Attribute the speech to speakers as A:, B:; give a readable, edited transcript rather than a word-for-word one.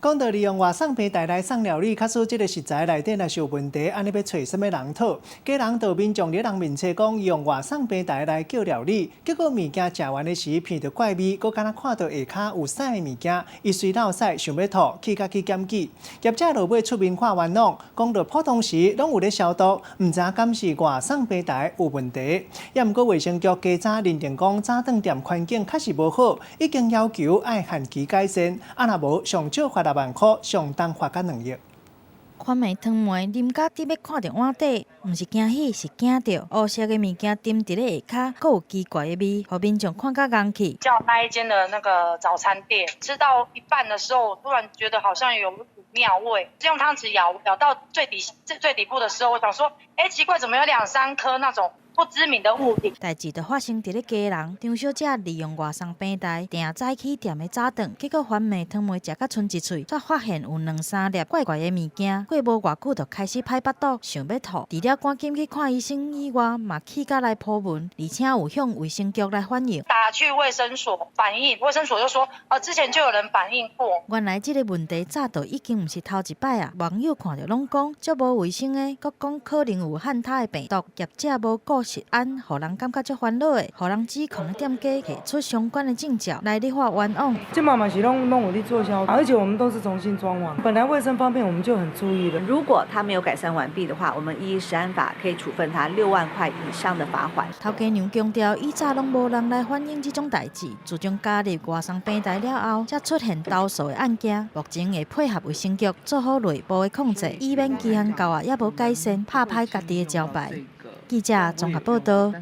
A: 讲到利用外送平台来送料理，假使这个食材内底若是有问题，安尼要找什么人讨？家人道民众咧人面前讲，用外送平台来叫料理，结果物件食完的时闻到怪味，佮敢若看到下骹有屎的物件，伊随闹屎想要吐，去检举。业者落尾出面看冤枉，讲到普通时拢有咧消毒，唔知敢是外送平台有问题。也毋过卫生局加早认定讲早顿店环境确实无好，已经要求爱限期改善，啊若无上少罚6万块，上重罚甲2亿。
B: 款糜汤糜啉甲直要看到碗底，毋是惊喜，是惊到黑色的物件沉伫咧下骹，阁有奇怪的味，互民众看甲戆去。
C: 叫那一间的那个早餐店，吃到一半的时候，突然觉得好像有股妙味，用汤匙舀到最底部的时候，我想说，奇怪，怎么有2、3颗那种不知名的物体？
B: 代志就发生伫咧家人，张小姐利用外送平台订早起店的早顿，结果番糜汤糜食甲剩一喙，却发现有2、3粒怪怪的物件。过无偌久，就开始歹腹肚，想要吐。除了赶紧去看医生以外，嘛起甲来破文，而且有向卫生局来反映。
C: 打去卫生所反映，卫生所就说，之前就有人反映过。
B: 原来这个问题早就已经毋是头一摆啊！网友看到拢讲足无卫生的，佮讲可能有汉他的病毒，业者无顾食安，互人感觉足烦恼的，互人指控店家提出相关的证照来立法冤枉。
D: 这妈妈是弄有在做消毒，而且我们都是重新装潢，本来卫生方面我们就很注意了。
E: 如果他没有改善完毕的话，我们依食安法可以处分他6万块以上的罚款。
B: 头家娘强调，以早拢无人来反映这种代志，自从加入外送平台了后，才出现投诉的案件。目前会配合卫生局做好内部的控制，以免其他教也无改善，拍歹家己的招牌。记者综合报道。